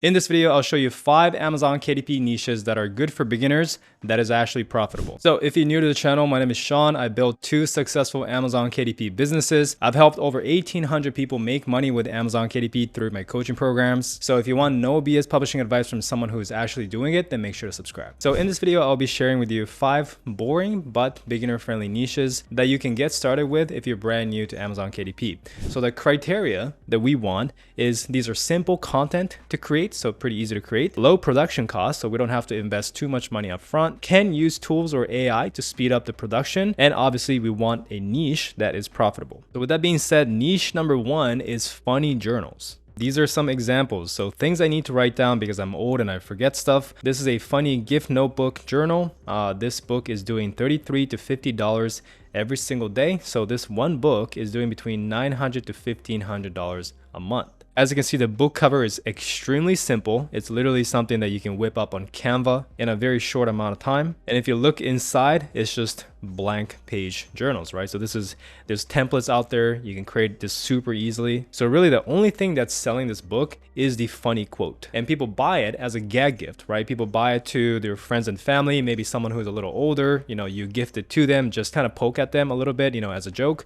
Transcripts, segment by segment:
In this video, I'll show you 5 Amazon KDP niches that are good for beginners that is actually profitable. So if you're new to the channel, my name is Sean. I built 2 successful Amazon KDP businesses. I've helped over 1,800 people make money with Amazon KDP through my coaching programs. So if you want no BS publishing advice from someone who is actually doing it, then make sure to subscribe. So in this video, I'll be sharing with you 5 boring but beginner-friendly niches that you can get started with if you're brand new to Amazon KDP. So the criteria that we want is these are simple content to create, so pretty easy to create, low production costs, so we don't have to invest too much money up front, can use tools or AI to speed up the production, and obviously we want a niche that is profitable. So with that being said, niche number 1 is funny journals. These are some examples, so things I need to write down because I'm old and I forget stuff. This is a funny gift notebook journal. This book is doing $33 to $50 every single day, so this one book is doing between $900 to $1,500 a month. As you can see, the book cover is extremely simple. It's literally something that you can whip up on Canva in a very short amount of time. And if you look inside, it's just blank page journals, right? So there's templates out there. You can create this super easily. So really the only thing that's selling this book is the funny quote. And people buy it as a gag gift, right? People buy it to their friends and family, maybe someone who's a little older, you gift it to them, just kind of poke at them a little bit, as a joke.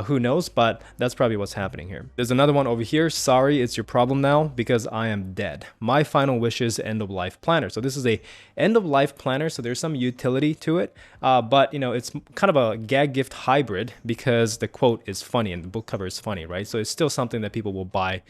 Who knows, but that's probably what's happening here. There's another one over here. Sorry, it's your problem now because I am dead. My final wishes end of life planner. So this is a end of life planner. So there's some utility to it, but it's kind of a gag gift hybrid because the quote is funny and the book cover is funny, right? So it's still something that people will buy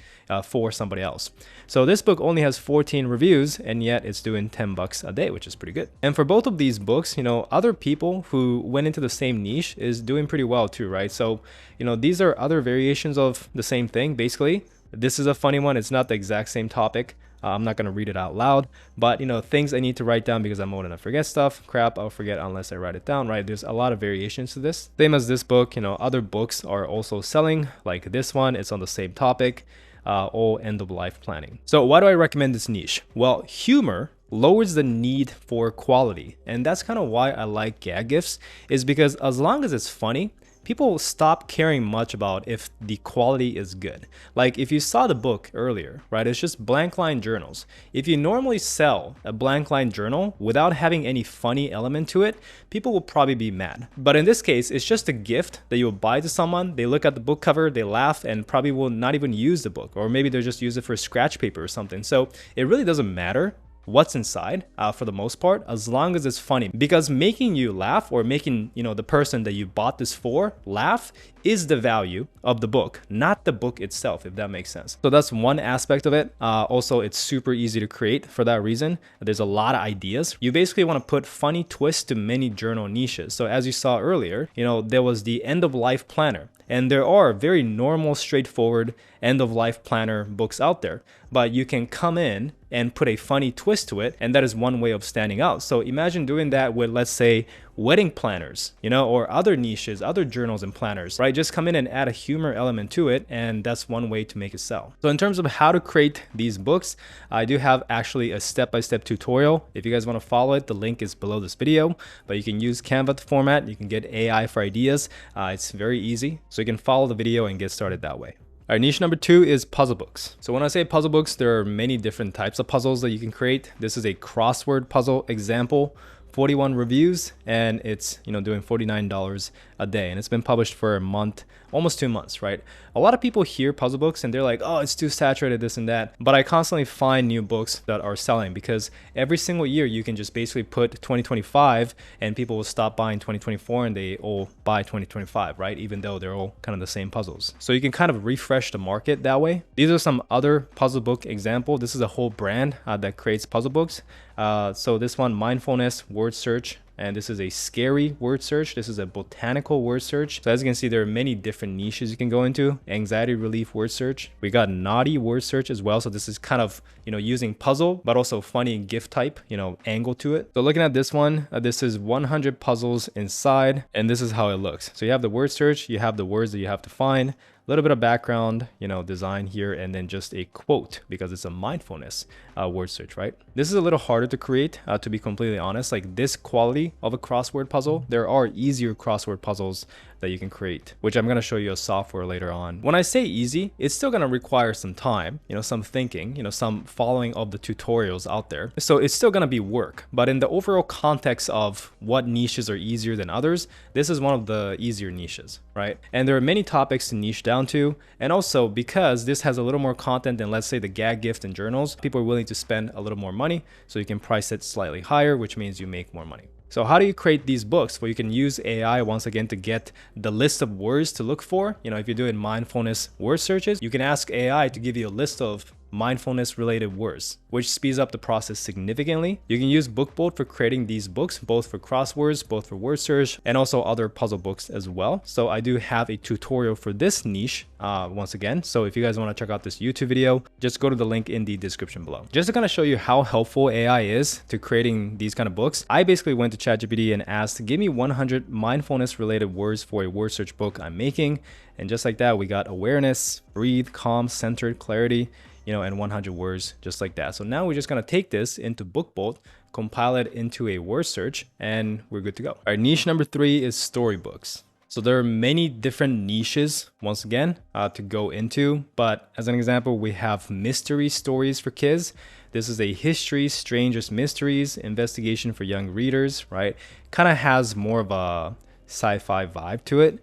for somebody else. So this book only has 14 reviews and yet it's doing $10 a day, which is pretty good. And for both of these books, other people who went into the same niche is doing pretty well too, right? So these are other variations of the same thing. Basically, this is a funny one. It's not the exact same topic. I'm not going to read it out loud, but things I need to write down because I'm old and I forget stuff. Crap, I'll forget unless I write it down, right? There's a lot of variations to this. Same as this book, other books are also selling, like this one. It's on the same topic, all end of life planning. So why do I recommend this niche? Well, humor lowers the need for quality. And that's kind of why I like gag gifts, is because as long as it's funny, people will stop caring much about if the quality is good. Like if you saw the book earlier, right? It's just blank line journals. If you normally sell a blank line journal without having any funny element to it, people will probably be mad. But in this case, it's just a gift that you'll buy to someone. They look at the book cover, they laugh, and probably will not even use the book. Or maybe they'll just use it for scratch paper or something. So it really doesn't matter what's inside for the most part, as long as it's funny, because making you laugh or making the person that you bought this for laugh is the value of the book, not the book itself, if that makes sense. So that's one aspect of it. Also, it's super easy to create for that reason. There's a lot of ideas. You basically want to put funny twists to many journal niches. So as you saw earlier, there was the end of life planner. And there are very normal, straightforward end-of-life planner books out there, but you can come in and put a funny twist to it, and that is one way of standing out. So imagine doing that with, let's say, wedding planners, or other niches, other journals and planners, right? Just come in and add a humor element to it, and that's one way to make it sell. So in terms of how to create these books, I do have actually a step-by-step tutorial. If you guys want to follow it, the link is below this video, but you can use Canva to format. You can get AI for ideas. It's very easy. So you can follow the video and get started that way. All right, niche number 2 is puzzle books. So when I say puzzle books, there are many different types of puzzles that you can create. This is a crossword puzzle example. 41 reviews, and it's doing $49 a day, and it's been published for a month, almost 2 months, right? A lot of people hear puzzle books and they're like, oh, it's too saturated, this and that, but I constantly find new books that are selling because every single year you can just basically put 2025 and people will stop buying 2024 and they all buy 2025, right? Even though they're all kind of the same puzzles. So you can kind of refresh the market that way. These are some other puzzle book example. This is a whole brand that creates puzzle books. So this one, mindfulness word search, and this is a scary word search. This is a botanical word search. So as you can see, there are many different niches you can go into. Anxiety relief word search. We got naughty word search as well. So this is kind of, using puzzle, but also funny gift type, angle to it. So looking at this one, this is 100 puzzles inside, and this is how it looks. So you have the word search, you have the words that you have to find, a little bit of background, design here, and then just a quote because it's a mindfulness word search, right? This is a little harder to create, to be completely honest. Like this quality of a crossword puzzle, there are easier crossword puzzles that you can create, which I'm going to show you a software later on. When I say easy, it's still going to require some time, some thinking, some following of the tutorials out there. So it's still going to be work, but in the overall context of what niches are easier than others, this is one of the easier niches, right? And there are many topics to niche down to. And also because this has a little more content than, let's say, the gag gift and journals, people are willing to spend a little more money. So you can price it slightly higher, which means you make more money. So how do you create these books? Well, you can use AI once again to get the list of words to look for. If you're doing mindfulness word searches, you can ask AI to give you a list of mindfulness related words, which speeds up the process significantly. You can use BookBolt for creating these books, both for crosswords, both for word search, and also other puzzle books as well. So I do have a tutorial for this niche once again. So if you guys want to check out this YouTube video, just go to the link in the description below. Just to kind of show you how helpful AI is to creating these kind of books, I basically went to ChatGPT and asked, give me 100 mindfulness related words for a word search book I'm making. And just like that, we got awareness, breathe, calm, centered, clarity, and 100 words, just like that. So now we're just gonna take this into BookBolt, compile it into a word search, and we're good to go. All right, niche number 3 is storybooks. So there are many different niches, once again, to go into. But as an example, we have mystery stories for kids. This is a history, strangest mysteries, investigation for young readers, right? Kind of has more of a sci-fi vibe to it.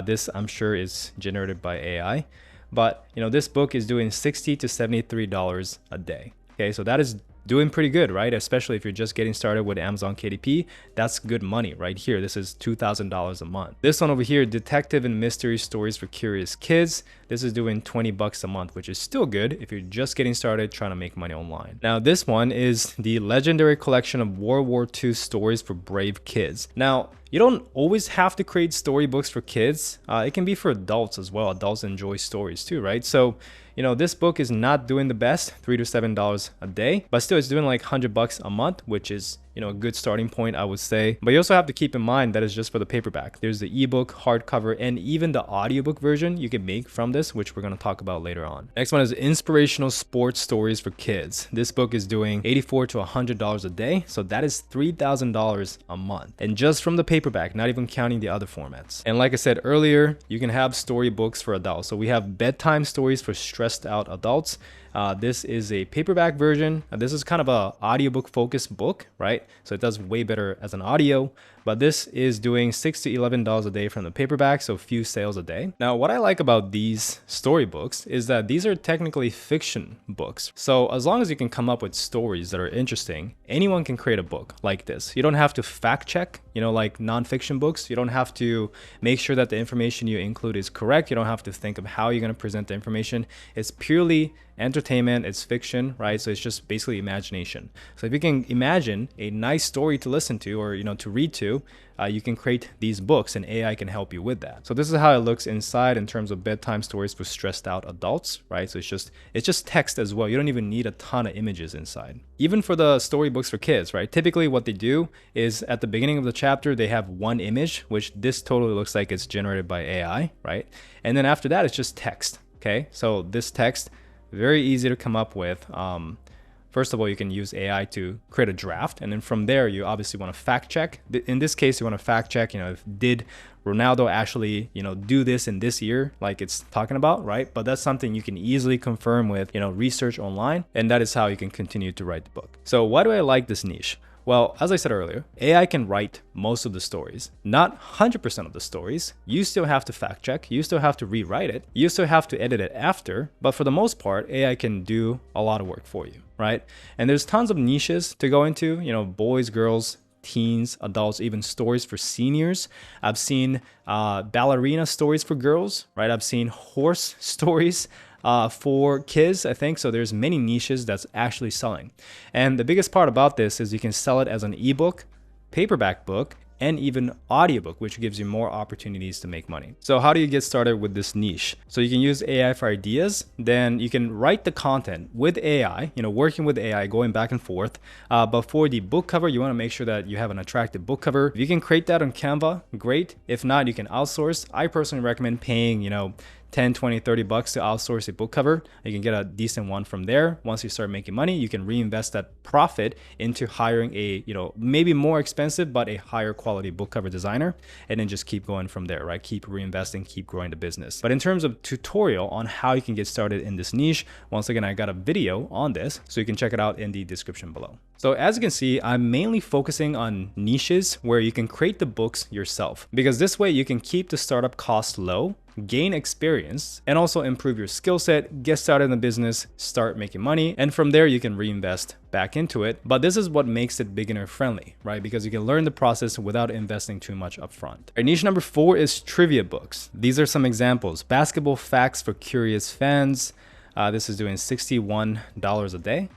This, I'm sure, is generated by AI. But this book is doing $60 to $73 a day. Okay, so that is doing pretty good, right? Especially if you're just getting started with Amazon KDP, that's good money right here. This is $2,000 a month. This one over here, detective and mystery stories for curious kids. This is doing $20 a month, which is still good if you're just getting started trying to make money online. Now, this one is the legendary collection of World War II stories for brave kids. Now, you don't always have to create storybooks for kids. It can be for adults as well. Adults enjoy stories too, right? So, this book is not doing the best, $3 to $7 a day, but still it's doing like $100 a month, which is, a good starting point, I would say. But you also have to keep in mind that it's just for the paperback. There's the ebook, hardcover, and even the audiobook version you can make from this, which we're going to talk about later on. Next one is inspirational sports stories for kids. This book is doing $84 to $100 a day. So that is $3,000 a month. And just from the paperback, not even counting the other formats. And like I said earlier, you can have storybooks for adults. So we have bedtime stories for stressed out adults. This is a paperback version. This is kind of a audiobook focused book, right? So it does way better as an audio, but this is doing $6 to $11 a day from the paperback, so few sales a day. Now, what I like about these storybooks is that these are technically fiction books. So as long as you can come up with stories that are interesting, anyone can create a book like this. You don't have to fact check, like nonfiction books. You don't have to make sure that the information you include is correct. You don't have to think of how you're going to present the information. It's purely entertainment, it's fiction, right? So it's just basically imagination. So if you can imagine a nice story to listen to or to read to, you can create these books and AI can help you with that. So this is how it looks inside in terms of bedtime stories for stressed out adults, right? So it's just text as well. You don't even need a ton of images inside. Even for the storybooks for kids, right? Typically what they do is at the beginning of the chapter, they have one image, which this totally looks like it's generated by AI, right? And then after that, it's just text, okay? So this text, very easy to come up with. First of all, you can use AI to create a draft. And then from there, you obviously want to fact check. In this case, you want to fact check, if did Ronaldo actually, do this in this year, like it's talking about, right? But that's something you can easily confirm with, research online. And that is how you can continue to write the book. So why do I like this niche? Well, as I said earlier, AI can write most of the stories, not 100% of the stories. You still have to fact check, you still have to rewrite it, you still have to edit it after, but for the most part, AI can do a lot of work for you, right? And there's tons of niches to go into, boys, girls, teens, adults, even stories for seniors. I've seen ballerina stories for girls, right? I've seen horse stories for kids, I think. So there's many niches that's actually selling. And the biggest part about this is you can sell it as an ebook, paperback book, and even audiobook, which gives you more opportunities to make money. So how do you get started with this niche? So you can use AI for ideas, then you can write the content with AI, working with AI, going back and forth. But for the book cover, you want to make sure that you have an attractive book cover. If you can create that on Canva, great. If not, you can outsource. I personally recommend paying, 10, 20, 30 bucks to outsource a book cover. You can get a decent one from there. Once you start making money, you can reinvest that profit into hiring a, maybe more expensive, but a higher quality book cover designer, and then just keep going from there, right? Keep reinvesting, keep growing the business. But in terms of tutorial on how you can get started in this niche, once again, I got a video on this, so you can check it out in the description below. So as you can see, I'm mainly focusing on niches where you can create the books yourself, because this way you can keep the startup cost low, gain experience, and also improve your skill set, get started in the business, start making money, and from there you can reinvest back into it. But this is what makes it beginner friendly, right? Because you can learn the process without investing too much upfront. Our niche number 4 is trivia books. These are some examples. Basketball facts for curious fans. This is doing $61 a day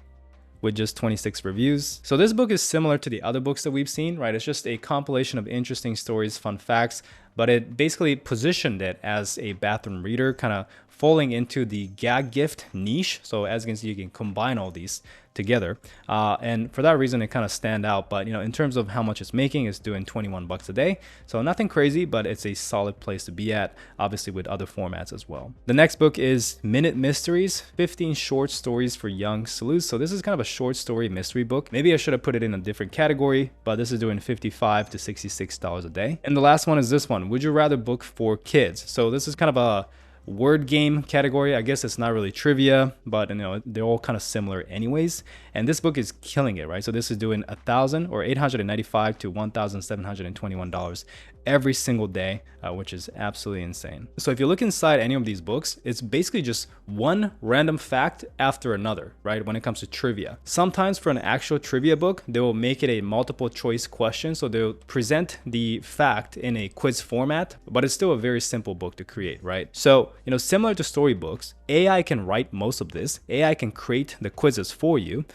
with just 26 reviews. So this book is similar to the other books that we've seen, right? It's just a compilation of interesting stories, fun facts, but it basically positioned it as a bathroom reader, kind of falling into the gag gift niche. So as you can see, you can combine all these together. And for that reason, it kind of stand out. But in terms of how much it's making, it's doing 21 bucks a day. So nothing crazy, but it's a solid place to be at, obviously with other formats as well. The next book is Minute Mysteries, 15 short stories for young sleuths. So this is kind of a short story mystery book. Maybe I should have put it in a different category, but this is doing $55 to $66 a day. And the last one is this one, Would You Rather book for kids. So this is kind of a word game category. I guess it's not really trivia, but they're all kind of similar anyways. And this book is killing it, right? So this is doing $1,000 or $895 to $1,721 every single day, which is absolutely insane. So if you look inside any of these books, it's basically just one random fact after another, right? When it comes to trivia. Sometimes for an actual trivia book, they will make it a multiple choice question. So they'll present the fact in a quiz format, but it's still a very simple book to create, right? So, similar to storybooks, AI can write most of this. AI can create the quizzes for you,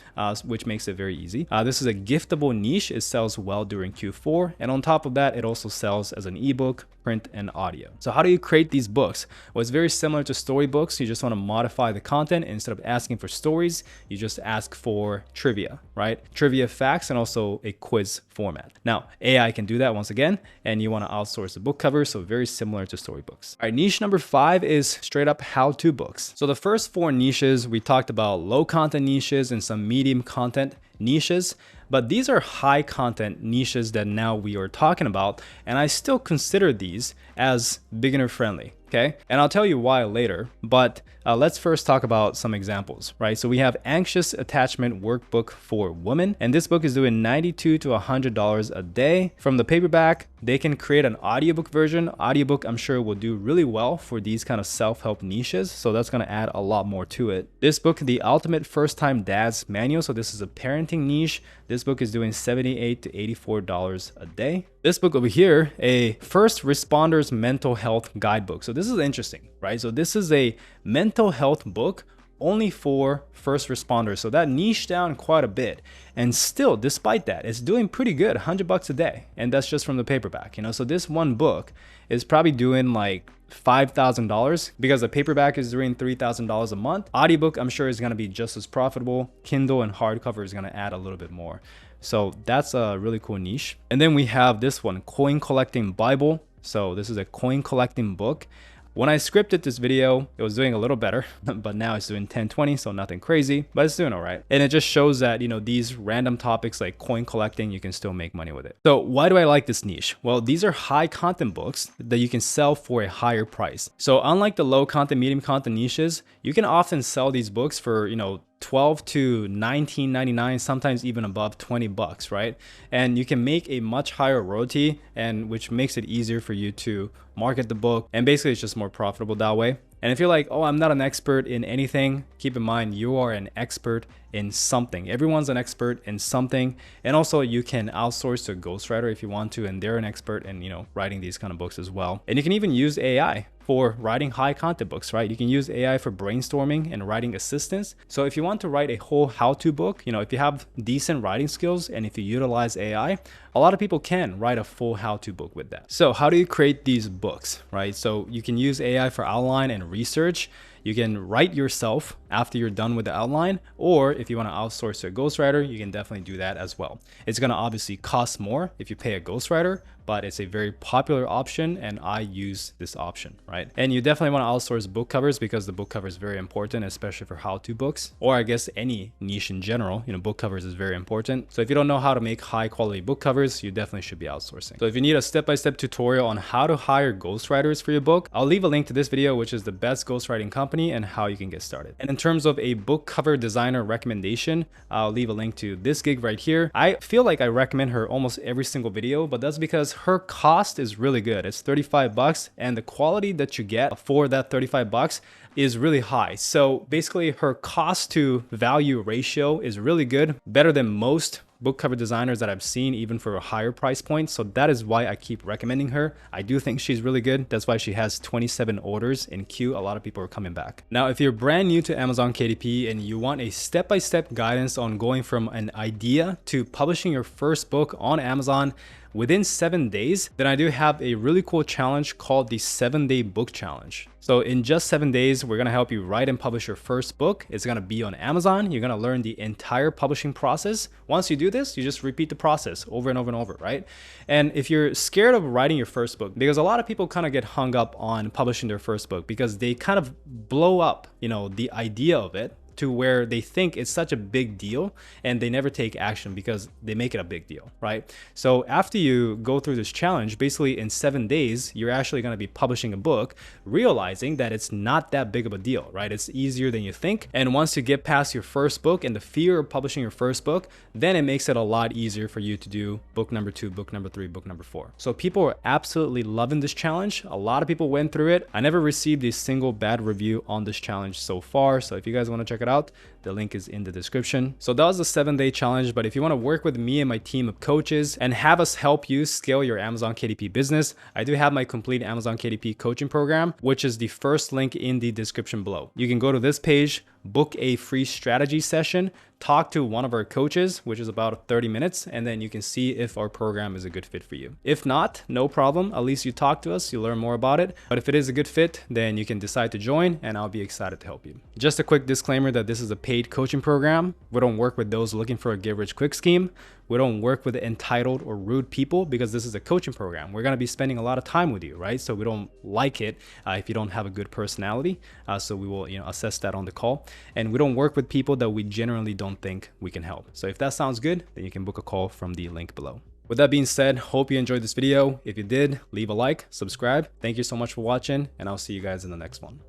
which makes it very easy. This is a giftable niche. It sells well during Q4. And on top of that, it also sells as an ebook, print, and audio. So how do you create these books? Well, it's very similar to storybooks. You just want to modify the content. Instead of asking for stories, you just ask for trivia, right? Trivia facts and also a quiz format. Now, AI can do that once again, and you want to outsource the book cover. So very similar to storybooks. All right, niche number 5 is straight up how-to books. So the first 4 niches, we talked about low content niches and some medium content niches, but these are high content niches that now we are talking about, and I still consider these as beginner friendly. Okay, and I'll tell you why later, but let's first talk about some examples, right? So we have Anxious Attachment Workbook for Women, and this book is doing $92 to $100 a day. From the paperback, they can create an audiobook version. Audiobook, I'm sure, will do really well for these kind of self-help niches, so that's going to add a lot more to it. This book, The Ultimate First-Time Dad's Manual, so this is a parenting niche. This book is doing $78 to $84 a day. This book over here, a First Responders Mental Health Guidebook. So this is interesting, right? So this is a mental health book only for first responders. So that niched down quite a bit. And still, despite that, it's doing pretty good, $100 a day. And that's just from the paperback, So this one book is probably doing like $5,000 because the paperback is doing $3,000 a month. Audiobook, I'm sure, is going to be just as profitable. Kindle and hardcover is going to add a little bit more. So that's a really cool niche. And then we have this one, Coin Collecting Bible. So this is a coin collecting book. When I scripted this video, it was doing a little better, but now it's doing 1020, so nothing crazy, but it's doing all right. And it just shows that, these random topics like coin collecting, you can still make money with it. So why do I like this niche? Well, these are high content books that you can sell for a higher price. So unlike the low content, medium content niches, you can often sell these books for, $12 to $19.99, sometimes even above $20, right? And you can make a much higher royalty, and which makes it easier for you to market the book. And basically it's just more profitable that way. And if you're like, oh, I'm not an expert in anything, keep in mind you are an expert in something. Everyone's an expert in something. And also you can outsource to a ghostwriter if you want to, and they're an expert in, writing these kind of books as well. And you can even use AI for writing high content books, right? You can use AI for brainstorming and writing assistance. So if you want to write a whole how-to book, if you have decent writing skills and if you utilize AI, a lot of people can write a full how-to book with that. So how do you create these books, right? So you can use AI for outline and research. You can write yourself after you're done with the outline, or if you want to outsource to a ghostwriter, you can definitely do that as well. It's going to obviously cost more if you pay a ghostwriter, but it's a very popular option and I use this option, right? And you definitely want to outsource book covers because the book cover is very important, especially for how-to books, or I guess any niche in general. You know, book covers is very important. So if you don't know how to make high quality book covers, you definitely should be outsourcing. So if you need a step-by-step tutorial on how to hire ghostwriters for your book, I'll leave a link to this video, which is the best ghostwriting company and how you can get started. And in terms of a book cover designer recommendation, I'll leave a link to this gig right here. I feel like I recommend her almost every single video, but that's because her cost is really good. It's 35 bucks and the quality that you get for that 35 bucks is really high. So basically her cost to value ratio is really good, better than most book cover designers that I've seen, even for a higher price point. So that is why I keep recommending her. I do think she's really good. That's why she has 27 orders in queue. A lot of people are coming back. Now, if you're brand new to Amazon KDP and you want a step-by-step guidance on going from an idea to publishing your first book on Amazon within 7 days, then I do have a really cool challenge called the 7-Day Book Challenge. So in just 7 days, we're gonna help you write and publish your first book. It's gonna be on Amazon. You're gonna learn the entire publishing process. Once you do this, you just repeat the process over and over and over, right? And if you're scared of writing your first book, because a lot of people kind of get hung up on publishing their first book because they kind of blow up, you know, the idea of it to where they think it's such a big deal and they never take action because they make it a big deal, right? So after you go through this challenge, basically in 7 days, you're actually going to be publishing a book, realizing that it's not that big of a deal, right? It's easier than you think. And once you get past your first book and the fear of publishing your first book, then it makes it a lot easier for you to do book number 2, book number 3, book number 4. So people are absolutely loving this challenge. A lot of people went through it. I never received a single bad review on this challenge so far. So if you guys want to check it out, the link is in the description. So that was the 7-day challenge. But if you want to work with me and my team of coaches and have us help you scale your Amazon KDP business, I do have my complete Amazon KDP coaching program, which is the first link in the description below. You can go to this page, book a free strategy session, talk to one of our coaches, which is about 30 minutes, and then you can see if our program is a good fit for you. If not, no problem. At least you talk to us, you learn more about it. But if it is a good fit, then you can decide to join and I'll be excited to help you. Just a quick disclaimer that this is a paid coaching program. We don't work with those looking for a get rich quick scheme. We don't work with entitled or rude people because this is a coaching program. We're going to be spending a lot of time with you, right? So we don't like it if you don't have a good personality. So we will, assess that on the call. And we don't work with people that we generally don't think we can help. So if that sounds good, then you can book a call from the link below. With that being said, hope you enjoyed this video. If you did, leave a like, subscribe. Thank you so much for watching, and I'll see you guys in the next one.